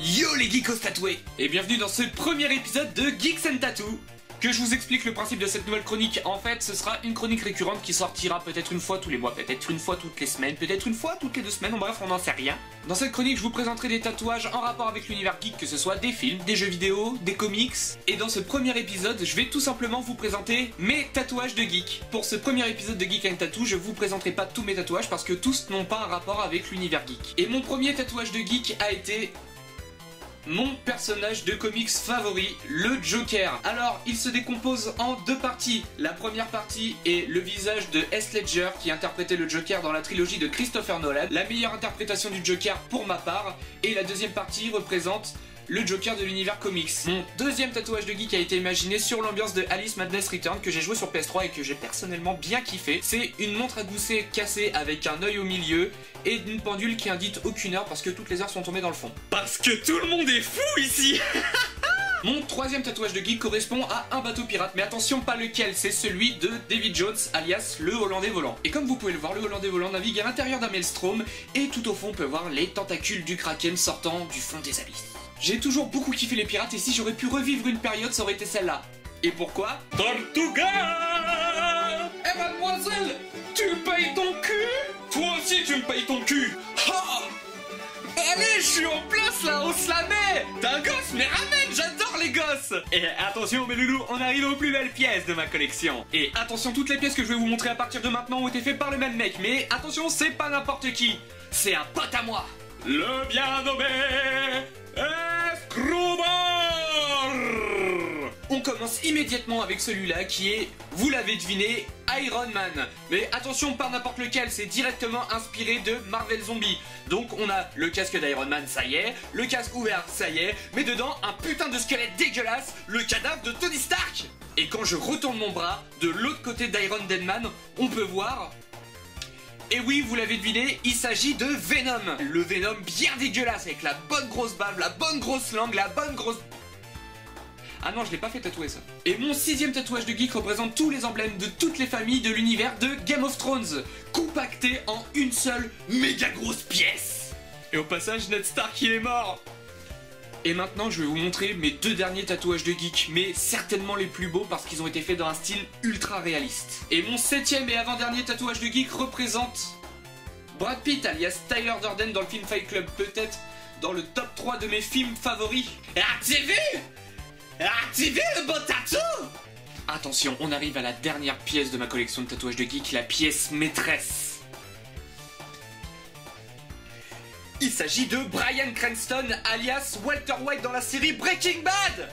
Yo les geekos tatoués, et bienvenue dans ce premier épisode de Geeks and Tattoo. Que je vous explique le principe de cette nouvelle chronique. En fait, ce sera une chronique récurrente qui sortira peut-être une fois tous les mois, peut-être une fois toutes les semaines, peut-être une fois toutes les 2 semaines, en bref, on n'en sait rien. Dans cette chronique, je vous présenterai des tatouages en rapport avec l'univers geek, que ce soit des films, des jeux vidéo, des comics. Et dans ce premier épisode, je vais tout simplement vous présenter mes tatouages de geek. Pour ce premier épisode de Geek and Tattoo, je vous présenterai pas tous mes tatouages parce que tous n'ont pas un rapport avec l'univers geek. Et mon premier tatouage de geek a été mon personnage de comics favori, le Joker. Alors, il se décompose en 2 parties. La première partie est le visage de Heath Ledger qui interprétait le Joker dans la trilogie de Christopher Nolan, la meilleure interprétation du Joker pour ma part. Et la deuxième partie représente le Joker de l'univers comics. Mon deuxième tatouage de geek a été imaginé sur l'ambiance de Alice Madness Return que j'ai joué sur PS3 et que j'ai personnellement bien kiffé. C'est une montre à gousset cassée avec un œil au milieu et une pendule qui indique aucune heure parce que toutes les heures sont tombées dans le fond. Parce que tout le monde est fou ici. Mon troisième tatouage de geek correspond à un bateau pirate, mais attention, pas lequel, c'est celui de Davy Jones, alias le Hollandais volant. Et comme vous pouvez le voir, le Hollandais volant navigue à l'intérieur d'un maelstrom, et tout au fond on peut voir les tentacules du Kraken sortant du fond des abysses. J'ai toujours beaucoup kiffé les pirates, et si j'aurais pu revivre une période, ça aurait été celle-là. Et pourquoi? Tortuga! Eh mademoiselle, tu me payes ton cul? Toi aussi tu me payes ton cul! Ha! Allez, je suis en place là, on se la met! T'es un gosse, mais ramène, j'adore les gosses! Et attention mes loulous, on arrive aux plus belles pièces de ma collection. Et attention, toutes les pièces que je vais vous montrer à partir de maintenant ont été faites par le même mec, mais attention, c'est pas n'importe qui! C'est un pote à moi! Le bien nommé Escrobar! On commence immédiatement avec celui-là qui est, vous l'avez deviné, Iron Man. Mais attention, pas n'importe lequel, c'est directement inspiré de Marvel Zombie. Donc on a le casque d'Iron Man, ça y est, le casque ouvert, ça y est, mais dedans un putain de squelette dégueulasse, le cadavre de Tony Stark. Et quand je retourne mon bras, de l'autre côté d'Iron Deadman, on peut voir... Et oui, vous l'avez deviné, il s'agit de Venom. Le Venom bien dégueulasse, avec la bonne grosse bave, la bonne grosse langue, la bonne grosse... Ah non, je l'ai pas fait tatouer ça. Et mon 6ème tatouage de geek représente tous les emblèmes de toutes les familles de l'univers de Game of Thrones, compactés en une seule méga grosse pièce. Et au passage, Ned Stark il est mort. Et maintenant, je vais vous montrer mes 2 derniers tatouages de geek, mais certainement les plus beaux parce qu'ils ont été faits dans un style ultra réaliste. Et mon 7ème et avant-dernier tatouage de geek représente Brad Pitt, alias Tyler Durden dans le film Fight Club, peut-être dans le top 3 de mes films favoris. Activez le beau tatou! Attention, on arrive à la dernière pièce de ma collection de tatouages de geek, la pièce maîtresse. Il s'agit de Bryan Cranston, alias Walter White dans la série Breaking Bad.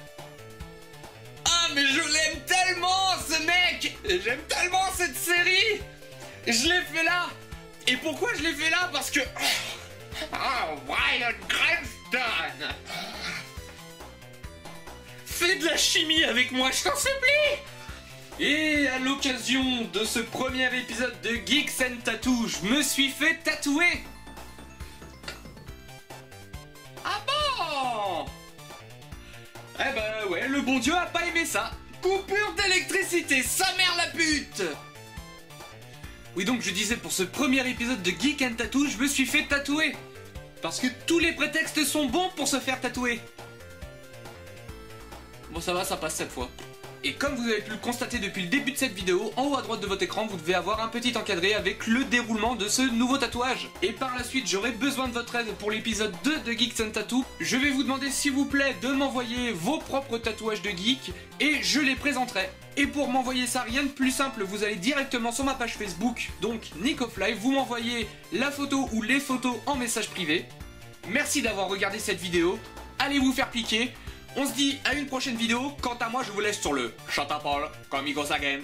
Ah mais je l'aime tellement ce mec. J'aime tellement cette série. Je l'ai fait là. Et pourquoi je l'ai fait là? Parce que... Oh, Bryan Cranston, fais de la chimie avec moi, je t'en supplie. Et à l'occasion de ce premier épisode de Geeks and Tattoo, je me suis fait tatouer. Ah bon? Eh ben ouais, le bon Dieu a pas aimé ça. Coupure d'électricité, sa mère la pute. Oui, donc je disais, pour ce premier épisode de Geek and Tattoo, je me suis fait tatouer. Parce que tous les prétextes sont bons pour se faire tatouer. Bon ça va, ça passe cette fois. Et comme vous avez pu le constater depuis le début de cette vidéo, en haut à droite de votre écran, vous devez avoir un petit encadré avec le déroulement de ce nouveau tatouage. Et par la suite, j'aurai besoin de votre aide pour l'épisode 2 de Geeks and Tattoo. Je vais vous demander s'il vous plaît de m'envoyer vos propres tatouages de geek et je les présenterai. Et pour m'envoyer ça, rien de plus simple, vous allez directement sur ma page Facebook, donc Nick of Life, vous m'envoyez la photo ou les photos en message privé. Merci d'avoir regardé cette vidéo, allez vous faire piquer. On se dit à une prochaine vidéo. Quant à moi, je vous laisse sur le Shut up all, amigos again.